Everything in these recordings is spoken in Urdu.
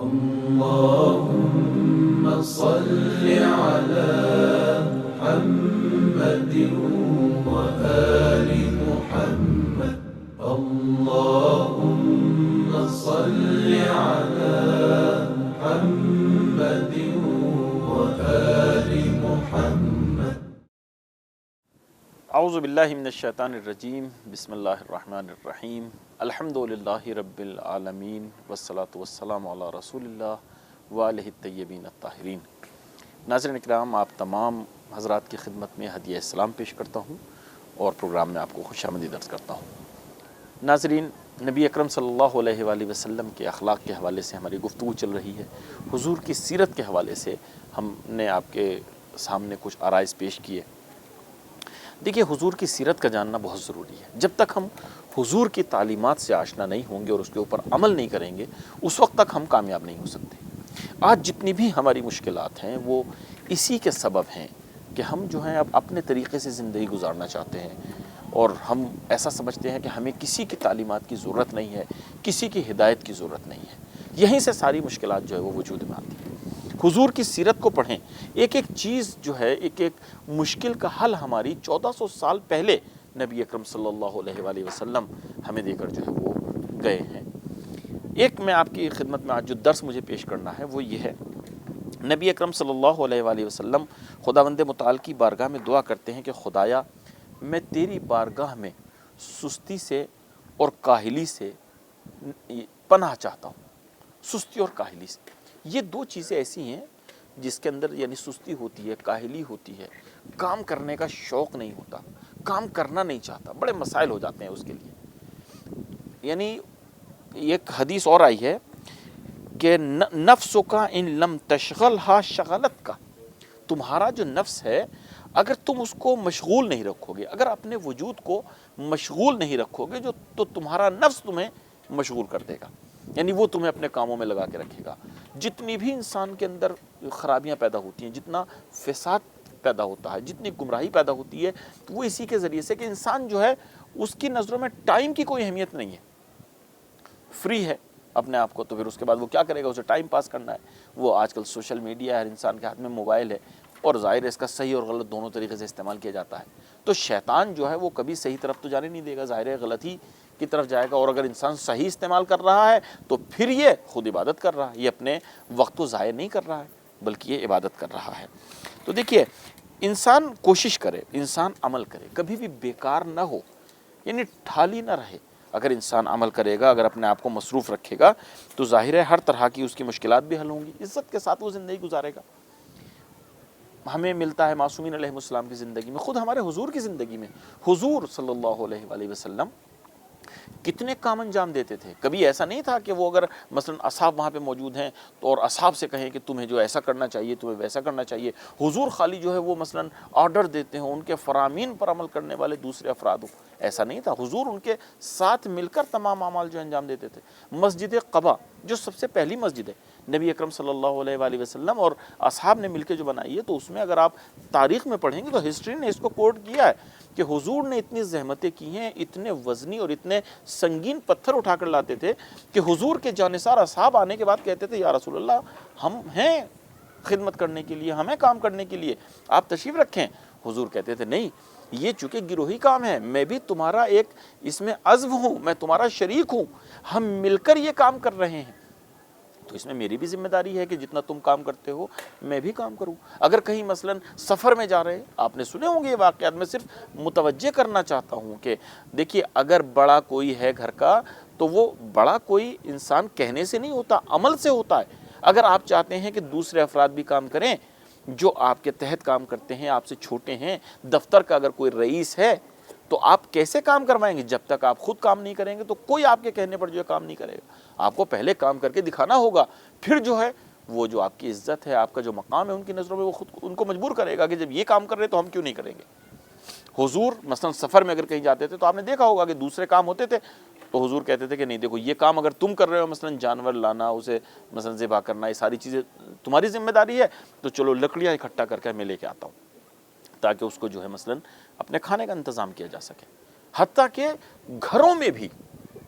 اللهم صل على محمد وآل محمد اللهم صل على محمد وآل محمد اعوذ باللہ من الشیطان الرجیم بسم اللہ الرحمن الرحیم الحمدللہ رب العالمین والصلاة والسلام علی رسول اللہ وآلہ الطیبین الطاہرین۔ ناظرین اکرام، آپ تمام حضرات کی خدمت میں ہدیہ اسلام پیش کرتا ہوں اور پروگرام میں آپ کو خوش آمدید عرض کرتا ہوں۔ ناظرین، نبی اکرم صلی اللہ علیہ وآلہ وسلم کے اخلاق کے حوالے سے ہماری گفتگو چل رہی ہے۔ حضور کی سیرت کے حوالے سے ہم نے آپ کے سامنے کچھ آرائز پیش کیے۔ دیکھیے، حضور کی سیرت کا جاننا بہت ضروری ہے۔ جب تک ہم حضور کی تعلیمات سے آشنا نہیں ہوں گے اور اس کے اوپر عمل نہیں کریں گے، اس وقت تک ہم کامیاب نہیں ہو سکتے۔ آج جتنی بھی ہماری مشکلات ہیں وہ اسی کے سبب ہیں کہ ہم جو ہیں اب اپنے طریقے سے زندگی گزارنا چاہتے ہیں اور ہم ایسا سمجھتے ہیں کہ ہمیں کسی کی تعلیمات کی ضرورت نہیں ہے، کسی کی ہدایت کی ضرورت نہیں ہے۔ یہیں سے ساری مشکلات جو ہے وہ وجود میں آتی ہیں۔ حضور کی سیرت کو پڑھیں، ایک ایک چیز جو ہے، ایک ایک مشکل کا حل ہماری 1400 سال پہلے نبی اکرم صلی اللہ علیہ وآلہ وسلم ہمیں دے کر جو ہے وہ گئے ہیں۔ ایک میں آپ کی خدمت میں آج جو درس مجھے پیش کرنا ہے وہ یہ ہے، نبی اکرم صلی اللہ علیہ وآلہ وسلم خداوند متعال کی بارگاہ میں دعا کرتے ہیں کہ خدایا، میں تیری بارگاہ میں سستی سے اور کاہلی سے پناہ چاہتا ہوں۔ سستی اور کاہلی سے، یہ دو چیزیں ایسی ہیں جس کے اندر یعنی سستی ہوتی ہے، کاہلی ہوتی ہے، کام کرنے کا شوق نہیں ہوتا، کام کرنا نہیں چاہتا، بڑے مسائل ہو جاتے ہیں اس کے لیے۔ یعنی ایک حدیث اور آئی ہے کہ نفس کا ان لم تشغلھا شغلت کا، تمہارا جو نفس ہے اگر تم اس کو مشغول نہیں رکھو گے، اگر اپنے وجود کو مشغول نہیں رکھو گے تو تمہارا نفس تمہیں مشغول کر دے گا، یعنی وہ تمہیں اپنے کاموں میں لگا کے رکھے گا۔ جتنی بھی انسان کے اندر خرابیاں پیدا ہوتی ہیں، جتنا فساد پیدا ہوتا ہے، جتنی گمراہی پیدا ہوتی ہے، وہ اسی کے ذریعے سے کہ انسان جو ہے اس کی نظروں میں ٹائم کی کوئی اہمیت نہیں ہے۔ فری ہے اپنے آپ کو، تو پھر اس کے بعد وہ کیا کرے گا؟ اسے ٹائم پاس کرنا ہے۔ وہ آج کل سوشل میڈیا ہے، ہر انسان کے ہاتھ میں موبائل ہے، اور ظاہر ہے اس کا صحیح اور غلط دونوں طریقے سے استعمال کیا جاتا ہے۔ تو شیطان جو ہے وہ کبھی صحیح طرف تو جانے نہیں دے گا، ظاہر ہے غلطی کی طرف جائے گا۔ اور اگر انسان صحیح استعمال کر رہا ہے تو پھر یہ خود عبادت کر رہا ہے، یہ اپنے وقت کو ضائع نہیں کر رہا ہے بلکہ یہ عبادت کر رہا ہے۔ تو دیکھیے، انسان کوشش کرے، انسان عمل کرے، کبھی بھی بیکار نہ ہو، یعنی ٹھالی نہ رہے۔ اگر انسان عمل کرے گا، اگر اپنے آپ کو مصروف رکھے گا تو ظاہر ہے ہر طرح کی اس کی مشکلات بھی حل ہوں گی، عزت کے ساتھ وہ زندگی گزارے گا۔ ہمیں ملتا ہے معصومین علیہ السلام کی زندگی میں، خود ہمارے حضور کی زندگی میں، حضور صلی اللہ علیہ وآلہ وسلم کتنے کام انجام دیتے تھے۔ کبھی ایسا نہیں تھا کہ وہ اگر مثلا اصحاب وہاں پہ موجود ہیں تو اور اصحاب سے کہیں کہ تمہیں جو ایسا کرنا چاہیے، تمہیں ویسا کرنا چاہیے، حضور خالی جو ہے وہ مثلا آرڈر دیتے ہیں، ان کے فرامین پر عمل کرنے والے دوسرے افراد ہوں، ایسا نہیں تھا۔ حضور ان کے ساتھ مل کر تمام اعمال جو انجام دیتے تھے۔ مسجد قباء جو سب سے پہلی مسجد ہے، نبی اکرم صلی اللہ علیہ وآلہ وسلم اور اصحاب نے مل کے جو بنائی ہے، تو اس میں اگر آپ تاریخ میں پڑھیں گے تو ہسٹری نے اس کو کوٹ کیا ہے کہ حضور نے اتنی زحمتیں کی ہیں، اتنے وزنی اور اتنے سنگین پتھر اٹھا کر لاتے تھے کہ حضور کے جانثار اصحاب آنے کے بعد کہتے تھے یا رسول اللہ، ہم ہیں خدمت کرنے کے لیے، ہمیں کام کرنے کے لیے، آپ تشریف رکھیں۔ حضور کہتے تھے نہیں، یہ چونکہ گروہی کام ہے، میں بھی تمہارا ایک اس میں عضو ہوں، میں تمہارا شریک ہوں، ہم مل کر یہ کام کر رہے ہیں، تو اس میں میری بھی ذمہ داری ہے کہ جتنا تم کام کرتے ہو میں بھی کام کروں۔ اگر کہیں مثلا سفر میں جا رہے، آپ نے سنے ہوں گے یہ واقعات، میں صرف متوجہ کرنا چاہتا ہوں کہ دیکھیے، اگر بڑا کوئی ہے گھر کا تو وہ بڑا کوئی انسان کہنے سے نہیں ہوتا، عمل سے ہوتا ہے۔ اگر آپ چاہتے ہیں کہ دوسرے افراد بھی کام کریں جو آپ کے تحت کام کرتے ہیں، آپ سے چھوٹے ہیں، دفتر کا اگر کوئی رئیس ہے تو آپ کیسے کام کروائیں گے؟ جب تک آپ خود کام نہیں کریں گے تو کوئی آپ کے کہنے پر جو ہے کام نہیں کرے گا۔ آپ کو پہلے کام کر کے دکھانا ہوگا، پھر جو ہے وہ جو آپ کی عزت ہے، آپ کا جو مقام ہے ان کی نظروں میں، وہ خود ان کو مجبور کرے گا کہ جب یہ کام کر رہے تو ہم کیوں نہیں کریں گے۔ حضور مثلا سفر میں اگر کہیں جاتے تھے تو آپ نے دیکھا ہوگا کہ دوسرے کام ہوتے تھے تو حضور کہتے تھے کہ نہیں دیکھو، یہ کام اگر تم کر رہے ہو، مثلا جانور لانا، اسے مثلا ذبح کرنا، یہ ساری چیزیں تمہاری ذمہ داری ہے، تو چلو لکڑیاں اکٹھا کر کے میں لے کے آتا ہوں تاکہ اس کو جو ہے مثلا اپنے کھانے کا انتظام کیا جا سکے۔ حتیٰ کہ گھروں میں بھی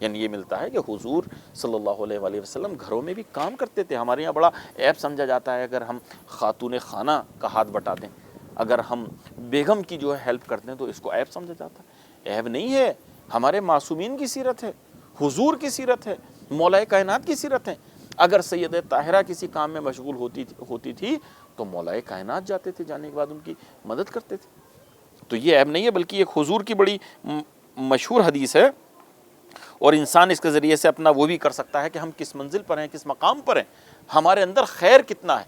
یعنی یہ ملتا ہے کہ حضور صلی اللہ علیہ وآلہ وسلم گھروں میں بھی کام کرتے تھے. ہمارے یہاں بڑا عیب سمجھا جاتا ہے اگر ہم خاتون خانہ کا ہاتھ بٹا دیں, اگر ہم بیگم کی جو ہے ہیلپ کرتے ہیں تو اس کو عیب سمجھا جاتا ہے. عیب نہیں ہے, ہمارے معصومین کی سیرت ہے, حضور کی سیرت ہے, مولا کائنات کی سیرت ہے. اگر سید طاہرہ کسی کام میں مشغول ہوتی تھی تو مولا کائنات جاتے تھے, جانے کے بعد ان کی مدد کرتے تھے. تو یہ عیب نہیں ہے, بلکہ ایک حضور کی بڑی مشہور حدیث ہے, اور انسان اس کے ذریعے سے اپنا وہ بھی کر سکتا ہے کہ ہم کس منزل پر ہیں, کس مقام پر ہیں, ہمارے اندر خیر کتنا ہے.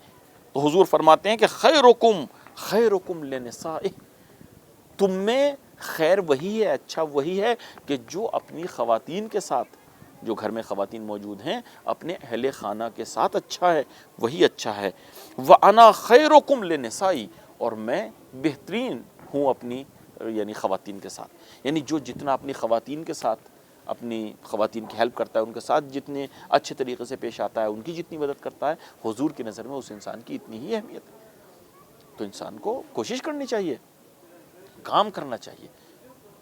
تو حضور فرماتے ہیں کہ خیرکم لنسائہ, تم میں خیر وہی ہے, اچھا وہی ہے کہ جو اپنی خواتین کے ساتھ, جو گھر میں خواتین موجود ہیں, اپنے اہل خانہ کے ساتھ اچھا ہے, وہی اچھا ہے. وَأَنَا خَيْرُكُمْ لِنِسَائِي, اور میں بہترین ہوں اپنی یعنی خواتین کے ساتھ. یعنی جو جتنا اپنی خواتین کے ساتھ, اپنی خواتین کی ہیلپ کرتا ہے, ان کے ساتھ جتنے اچھے طریقے سے پیش آتا ہے, ان کی جتنی مدد کرتا ہے, حضور کی نظر میں اس انسان کی اتنی ہی اہمیت ہے. تو انسان کو کوشش کرنی چاہیے, کام کرنا چاہیے,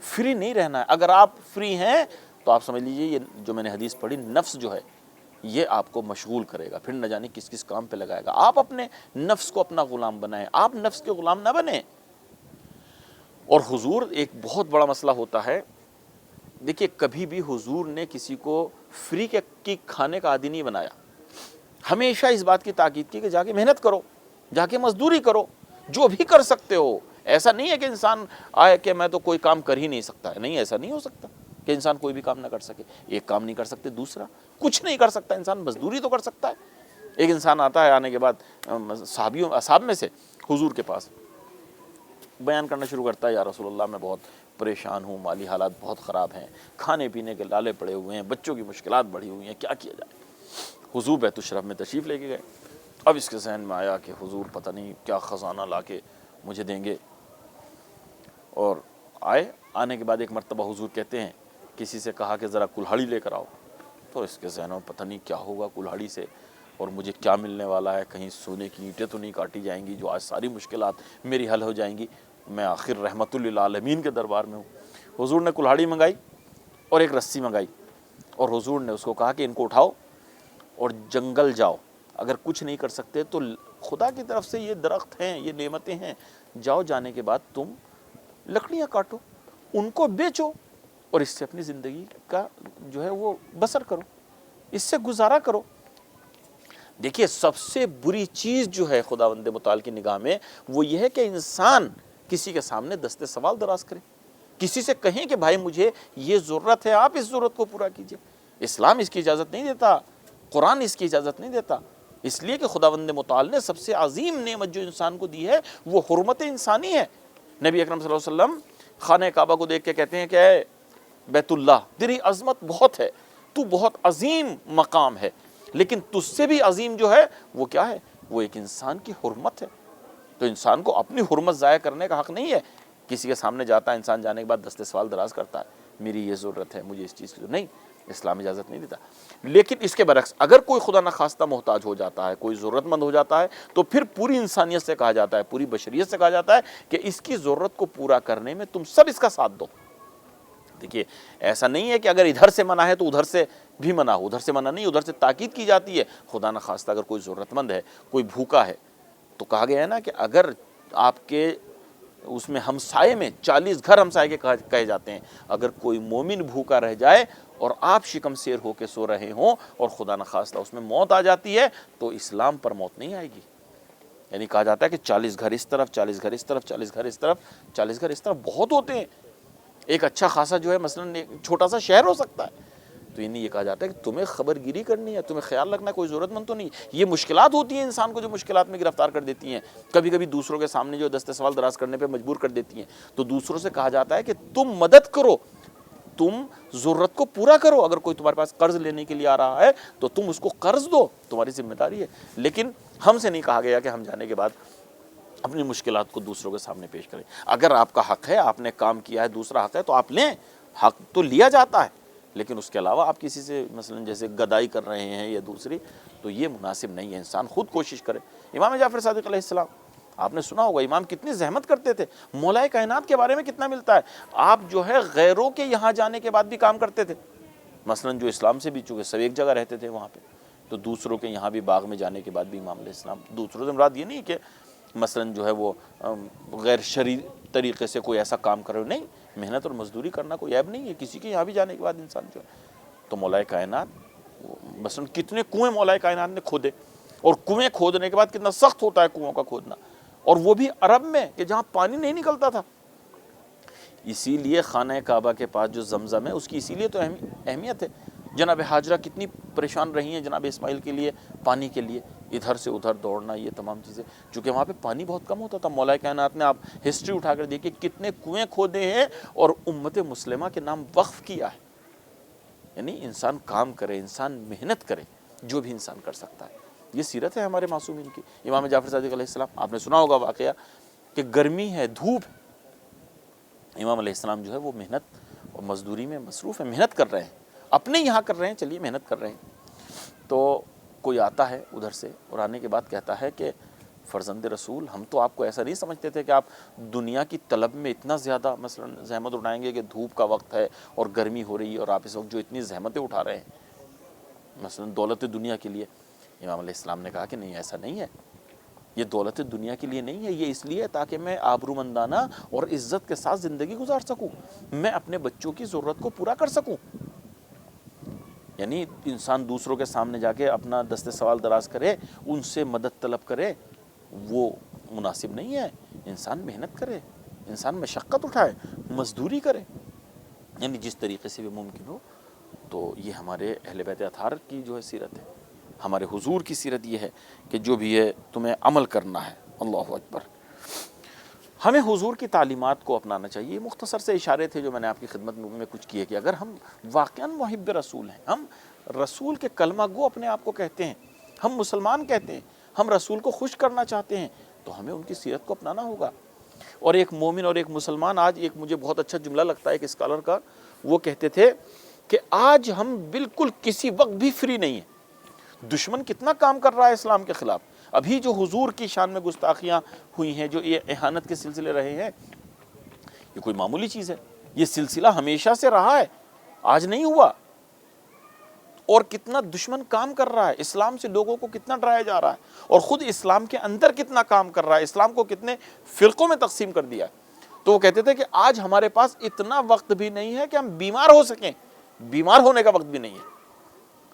فری نہیں رہنا ہے. اگر آپ فری ہیں تو آپ سمجھ لیجئے یہ جو میں نے حدیث پڑھی, نفس جو ہے یہ آپ کو مشغول کرے گا, پھر نہ جانے کس کس کام پہ لگائے گا. آپ اپنے نفس کو اپنا غلام بنائیں, آپ نفس کے غلام نہ بنیں. اور حضور ایک بہت بڑا مسئلہ ہوتا ہے, دیکھیے کبھی بھی حضور نے کسی کو فری کی کھانے کا عادی نہیں بنایا. ہمیشہ اس بات کی تاکید کی کہ جا کے محنت کرو, جا کے مزدوری کرو, جو بھی کر سکتے ہو. ایسا نہیں ہے کہ انسان آئے کہ میں تو کوئی کام کر ہی نہیں سکتا ہے, نہیں, ایسا نہیں ہو سکتا کہ انسان کوئی بھی کام نہ کر سکے. ایک کام نہیں کر سکتے, دوسرا کچھ نہیں کر سکتا انسان, مزدوری تو کر سکتا ہے. ایک انسان آتا ہے, آنے کے بعد اصحاب میں سے حضور کے پاس بیان کرنا شروع کرتا ہے, یا رسول اللہ میں بہت پریشان ہوں, مالی حالات بہت خراب ہیں, کھانے پینے کے لالے پڑے ہوئے ہیں, بچوں کی مشکلات بڑھی ہوئی ہیں, کیا کیا جائے. حضور بیت الشرف میں تشریف لے کے گئے. اب اس کے ذہن میں آیا کہ حضور پتہ نہیں کیا خزانہ لا کے مجھے دیں گے. اور آنے کے بعد ایک مرتبہ حضور کہتے ہیں, کسی سے کہا کہ ذرا کلہاڑی لے کر آؤ. تو اس کے ذہن میں پتہ نہیں کیا ہوگا کلہاڑی سے, اور مجھے کیا ملنے والا ہے, کہیں سونے کی اینٹیں تو نہیں کاٹی جائیں گی جو آج ساری مشکلات میری حل ہو جائیں گی. میں آخر رحمت للعالمین کے دربار میں ہوں. حضور نے کلہاڑی منگائی اور ایک رسی منگائی, اور حضور نے اس کو کہا کہ ان کو اٹھاؤ اور جنگل جاؤ. اگر کچھ نہیں کر سکتے تو خدا کی طرف سے یہ درخت ہیں, یہ نعمتیں ہیں, جاؤ, جانے کے بعد تم لکڑیاں کاٹو, ان کو بیچو, اور اس سے اپنی زندگی کا جو ہے وہ بسر کرو, اس سے گزارا کرو. دیکھیے سب سے بری چیز جو ہے خداوند متعال کی نگاہ میں وہ یہ ہے کہ انسان کسی کے سامنے دست سوال دراز کرے, کسی سے کہیں کہ بھائی مجھے یہ ضرورت ہے, آپ اس ضرورت کو پورا کیجئے. اسلام اس کی اجازت نہیں دیتا, قرآن اس کی اجازت نہیں دیتا. اس لیے کہ خداوند متعال نے سب سے عظیم نعمت جو انسان کو دی ہے وہ حرمت انسانی ہے. نبی اکرم صلی اللہ علیہ وسلم خانہ کعبہ کو دیکھ کے کہتے ہیں کہ اے بیت اللہ, تیری عظمت بہت ہے, تو بہت عظیم مقام ہے, لیکن تجھ سے بھی عظیم جو ہے وہ کیا ہے, وہ ایک انسان کی حرمت ہے. تو انسان کو اپنی حرمت ضائع کرنے کا حق نہیں ہے. کسی کے سامنے جاتا ہے انسان, جانے کے بعد دست سوال دراز کرتا ہے, میری یہ ضرورت ہے, مجھے اس چیز کی نہیں, اسلام اجازت نہیں دیتا. لیکن اس کے برعکس اگر کوئی خدا نخواستہ محتاج ہو جاتا ہے, کوئی ضرورت مند ہو جاتا ہے, تو پھر پوری انسانیت سے کہا جاتا ہے, پوری بشریت سے کہا جاتا ہے کہ اس کی ضرورت کو پورا کرنے میں تم سب اس کا ساتھ دو. دیکھیے ایسا نہیں ہے کہ اگر ادھر سے منع ہے تو ادھر سے بھی منع ہو, ادھر سے منع نہیں, ادھر سے تاکید کی جاتی ہے. خدا نخواستہ اگر کوئی ضرورت مند ہے, کوئی بھوکا ہے, تو کہا گیا ہے نا کہ اگر آپ کے اس میں ہمسائے میں 40 گھر ہمسائے کے کہے جاتے ہیں, اگر کوئی مومن بھوکا رہ جائے اور آپ شکم سیر ہو کے سو رہے ہوں اور خدا نخواستہ اس میں موت آ جاتی ہے, تو اسلام پر موت نہیں آئے گی. یعنی کہا جاتا ہے کہ 40 گھر اس طرف, 40 گھر اس طرف, 40 گھر اس طرف, 40 گھر اس طرف بہت ہوتے ہیں. ایک اچھا خاصا جو ہے مثلا ایک چھوٹا سا شہر ہو سکتا ہے. تو انہیں یہ کہا جاتا ہے کہ تمہیں خبر گیری کرنی ہے, تمہیں خیال رکھنا, کوئی ضرورت مند تو نہیں. یہ مشکلات ہوتی ہیں انسان کو جو مشکلات میں گرفتار کر دیتی ہیں, کبھی کبھی دوسروں کے سامنے جو دست سوال دراز کرنے پہ مجبور کر دیتی ہیں. تو دوسروں سے کہا جاتا ہے کہ تم مدد کرو, تم ضرورت کو پورا کرو. اگر کوئی تمہارے پاس قرض لینے کے لیے آ رہا ہے تو تم اس کو قرض دو, تمہاری ذمہ داری ہے. لیکن ہم سے نہیں کہا گیا کہ ہم جانے کے بعد اپنی مشکلات کو دوسروں کے سامنے پیش کریں. اگر آپ کا حق ہے, آپ نے کام کیا ہے, دوسرا حق ہے, تو آپ لیں. حق تو لیا جاتا ہے, لیکن اس کے علاوہ آپ کسی سے مثلا جیسے گدائی کر رہے ہیں یا دوسری, تو یہ مناسب نہیں ہے. انسان خود کوشش کرے. امام جعفر صادق علیہ السلام, آپ نے سنا ہوگا امام کتنی زحمت کرتے تھے. مولا کائنات کے بارے میں کتنا ملتا ہے. آپ جو ہے غیروں کے یہاں جانے کے بعد بھی کام کرتے تھے. مثلا جو اسلام سے بھی چونکہ سب ایک جگہ رہتے تھے وہاں پہ، تو دوسروں کے یہاں بھی باغ میں جانے کے بعد بھی امام علیہ السلام، دوسروں سے مراد یہ نہیں کہ مثلا جو ہے وہ غیر شرعی طریقے سے کوئی ایسا کام کرے، نہیں، محنت اور مزدوری کرنا کوئی عیب نہیں ہے کسی کے یہاں بھی جانے کے بعد انسان جو ہے۔ تو مولا کائنات مثلا کتنے کنویں مولا کائنات نے کھودے، اور کنویں کھودنے کے بعد کتنا سخت ہوتا ہے کنووں کا کھودنا، اور وہ بھی عرب میں کہ جہاں پانی نہیں نکلتا تھا۔ اسی لیے خانہ کعبہ کے پاس جو زمزم ہے اس کی اسی لیے تو اہمیت ہے۔ جناب ہاجرہ کتنی پریشان رہی ہیں جناب اسماعیل کے لیے پانی کے لیے، ادھر سے ادھر دوڑنا، یہ تمام چیزیں، چونکہ وہاں پہ پانی بہت کم ہوتا تھا۔ مولا کائنات نے، آپ ہسٹری اٹھا کر دیکھیں کتنے کنویں کھودے ہیں اور امت مسلمہ کے نام وقف کیا ہے۔ یعنی انسان کام کرے، انسان محنت کرے، جو بھی انسان کر سکتا ہے۔ یہ سیرت ہے ہمارے معصومین کی۔ امام جعفر صادق علیہ السلام، آپ نے سنا ہوگا واقعہ کہ گرمی ہے، دھوپ ہے، امام علیہ السلام جو ہے وہ محنت اور مزدوری میں مصروف ہیں، محنت کر رہے ہیں، اپنے یہاں کر رہے ہیں، چلیے محنت کر رہے ہیں۔ تو کوئی آتا ہے ادھر سے اور آنے کے بعد کہتا ہے کہ فرزند رسول، ہم تو آپ کو ایسا نہیں سمجھتے تھے کہ آپ دنیا کی طلب میں اتنا زیادہ مثلا زحمت اٹھائیں گے کہ دھوپ کا وقت ہے اور گرمی ہو رہی ہے اور آپ اس وقت جو اتنی زحمتیں اٹھا رہے ہیں مثلا دولت دنیا کے لیے۔ امام علیہ السلام نے کہا کہ نہیں، ایسا نہیں ہے، یہ دولت دنیا کے لیے نہیں ہے، یہ اس لیے تاکہ میں آبرومندانہ اور عزت کے ساتھ زندگی گزار سکوں، میں اپنے بچوں کی ضرورت کو پورا کر سکوں۔ یعنی انسان دوسروں کے سامنے جا کے اپنا دست سوال دراز کرے، ان سے مدد طلب کرے، وہ مناسب نہیں ہے۔ انسان محنت کرے، انسان مشقت اٹھائے، مزدوری کرے، یعنی جس طریقے سے بھی ممکن ہو۔ تو یہ ہمارے اہل بیت اطہار کی جو ہے سیرت ہے، ہمارے حضور کی سیرت یہ ہے کہ جو بھی ہے تمہیں عمل کرنا ہے۔ اللہ اکبر۔ ہمیں حضور کی تعلیمات کو اپنانا چاہیے۔ یہ مختصر سے اشارے تھے جو میں نے آپ کی خدمت میں کچھ کیے کہ اگر ہم واقعاً محب رسول ہیں، ہم رسول کے کلمہ گو اپنے آپ کو کہتے ہیں، ہم مسلمان کہتے ہیں، ہم رسول کو خوش کرنا چاہتے ہیں، تو ہمیں ان کی سیرت کو اپنانا ہوگا۔ اور ایک مومن اور ایک مسلمان، آج ایک مجھے بہت اچھا جملہ لگتا ہے ایک اسکالر کا، وہ کہتے تھے کہ آج ہم بالکل کسی وقت بھی فری نہیں ہیں۔ دشمن کتنا کام کر رہا ہے اسلام کے خلاف، ابھی جو حضور کی شان میں گستاخیاں ہوئی ہیں، جو یہ اہانت کے سلسلے رہے ہیں، یہ کوئی معمولی چیز ہے، یہ سلسلہ ہمیشہ سے رہا ہے، آج نہیں ہوا۔ اور کتنا دشمن کام کر رہا ہے، اسلام سے لوگوں کو کتنا ڈرایا جا رہا ہے، اور خود اسلام کے اندر کتنا کام کر رہا ہے، اسلام کو کتنے فرقوں میں تقسیم کر دیا ہے۔ تو وہ کہتے تھے کہ آج ہمارے پاس اتنا وقت بھی نہیں ہے کہ ہم بیمار ہو سکیں، بیمار ہونے کا وقت بھی نہیں ہے۔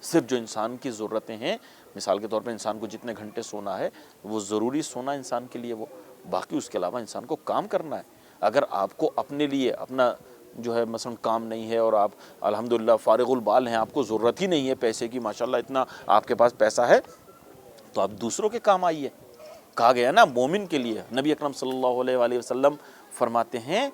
صرف جو انسان کی ضرورتیں ہیں، مثال کے طور پر انسان کو جتنے گھنٹے سونا ہے وہ ضروری سونا انسان کے لیے، وہ باقی اس کے علاوہ انسان کو کام کرنا ہے۔ اگر آپ کو اپنے لیے اپنا جو ہے مثلا کام نہیں ہے اور آپ الحمدللہ فارغ البال ہیں، آپ کو ضرورت ہی نہیں ہے پیسے کی، ماشاءاللہ اتنا آپ کے پاس پیسہ ہے، تو آپ دوسروں کے کام آئیے۔ کہا گیا نا مومن کے لیے، نبی اکرم صلی اللہ علیہ وآلہ وسلم فرماتے ہیں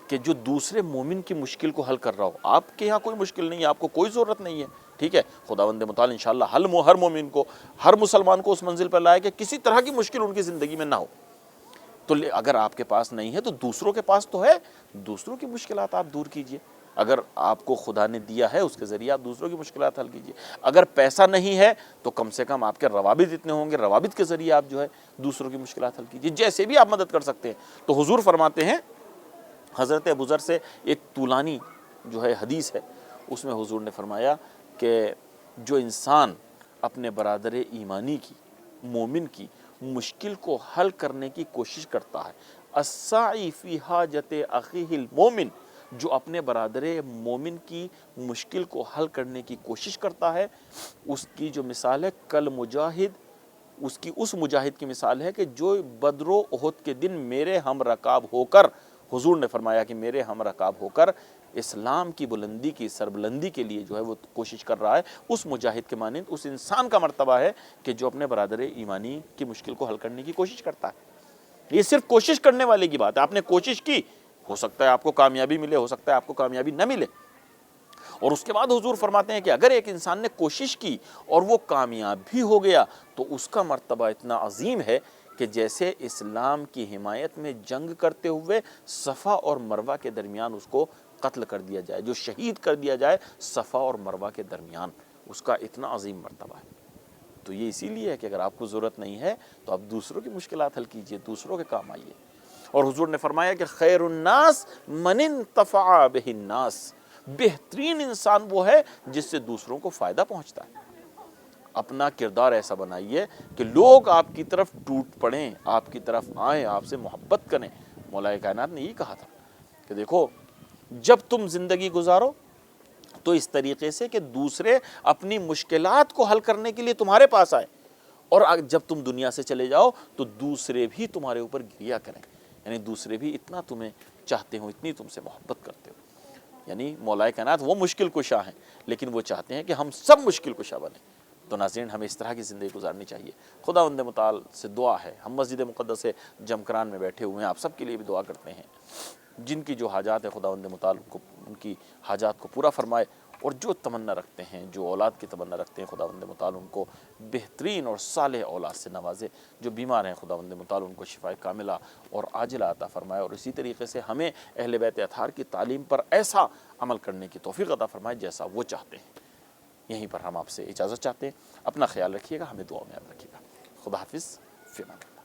کہ جو دوسرے مومن کی مشکل کو حل کر رہا ہو، آپ کے یہاں کوئی مشکل نہیں ہے، آپ کو کوئی ضرورت نہیں ہے، ٹھیک ہے، خداوند متعال انشاءاللہ ہر مومن کو، ہر مسلمان کو اس منزل پر لائے کہ کسی طرح کی مشکل ان کی زندگی میں نہ ہو۔ تو اگر آپ کے پاس نہیں ہے تو دوسروں کے پاس تو ہے، دوسروں کی مشکلات آپ دور کیجئے۔ اگر آپ کو خدا نے دیا ہے اس کے ذریعے آپ دوسروں کی مشکلات حل کیجئے۔ اگر پیسہ نہیں ہے تو کم سے کم آپ کے روابط اتنے ہوں گے، روابط کے ذریعے آپ جو ہے دوسروں کی مشکلات حل کیجئے، جیسے بھی آپ مدد کر سکتے ہیں۔ تو حضور فرماتے ہیں، حضرت ابو ذر سے ایک طولانی جو ہے حدیث ہے، اس میں حضور نے فرمایا کہ جو انسان اپنے برادر ایمانی کی، مومن کی مشکل کو حل کرنے کی کوشش کرتا ہے، السعی فی حاجت اخیہ المومن، جو اپنے برادر مومن کی مشکل کو حل کرنے کی کوشش کرتا ہے، اس کی جو مثال ہے کل مجاہد، اس مجاہد کی مثال ہے کہ جو بدر و احد کے دن میرے ہم رکاب ہو کر، حضور نے فرمایا کہ میرے ہم رکاب ہو کر اسلام کی بلندی کی سربلندی کے لیے جو ہے وہ کوشش کر رہا ہے، اس مجاہد کے مانند اس انسان کا مرتبہ ہے کہ جو اپنے برادر ایمانی کی مشکل کو حل کرنے کی کوشش کرتا ہے۔ یہ صرف کوشش کرنے والے کی بات ہے، آپ نے کوشش کی، ہو سکتا ہے آپ کو کامیابی ملے، ہو سکتا ہے آپ کو کامیابی نہ ملے۔ اور اس کے بعد حضور فرماتے ہیں کہ اگر ایک انسان نے کوشش کی اور وہ کامیاب بھی ہو گیا تو اس کا مرتبہ اتنا عظیم ہے کہ جیسے اسلام کی حمایت میں جنگ کرتے ہوئے صفا اور مروہ کے درمیان اس کو قتل کر دیا جائے، جو شہید کر دیا جائے صفا اور مروہ کے درمیان، اس کا اتنا عظیم مرتبہ ہے۔ تو یہ اسی لیے ہے کہ اگر آپ کو ضرورت نہیں ہے تو آپ دوسروں کی مشکلات حل کیجئے، دوسروں کے کام آئیے۔ اور حضور نے فرمایا کہ خیر الناس من انتفع بہ الناس، بہترین انسان وہ ہے جس سے دوسروں کو فائدہ پہنچتا ہے۔ اپنا کردار ایسا بنائیے کہ لوگ آپ کی طرف ٹوٹ پڑیں، آپ کی طرف آئیں، آپ سے محبت کریں۔ مولا کائنات نے یہ کہا تھا کہ دیکھو جب تم زندگی گزارو تو اس طریقے سے کہ دوسرے اپنی مشکلات کو حل کرنے کے لیے تمہارے پاس آئے، اور جب تم دنیا سے چلے جاؤ تو دوسرے بھی تمہارے اوپر گریا کریں، یعنی دوسرے بھی اتنا تمہیں چاہتے ہوں، اتنی تم سے محبت کرتے ہو۔ یعنی مولا کائنات وہ مشکل کشا ہیں، لیکن وہ چاہتے ہیں کہ ہم سب مشکل کشا بنیں۔ تو ناظرین ہمیں اس طرح کی زندگی گزارنی چاہیے۔ خداوند متعال سے دعا ہے، ہم مسجد مقدس جمکران میں بیٹھے ہوئے ہیں، آپ سب کے لیے بھی دعا کرتے ہیں، جن کی جو حاجات ہیں خداوند متعال کو ان کی حاجات کو پورا فرمائے، اور جو تمنا رکھتے ہیں، جو اولاد کی تمنا رکھتے ہیں، خداوند متعال ان کو بہترین اور صالح اولاد سے نوازے۔ جو بیمار ہیں خداوند متعال ان کو شفائے کاملہ اور عاجلہ عطا فرمائے، اور اسی طریقے سے ہمیں اہل بیت اطہار کی تعلیم پر ایسا عمل کرنے کی توفیق عطا فرمائے جیسا وہ چاہتے ہیں۔ یہیں پر ہم آپ سے اجازت چاہتے ہیں، اپنا خیال رکھیے گا، ہمیں دعا میں یاد رکھیے گا۔ خدا حافظ، فی امان اللہ۔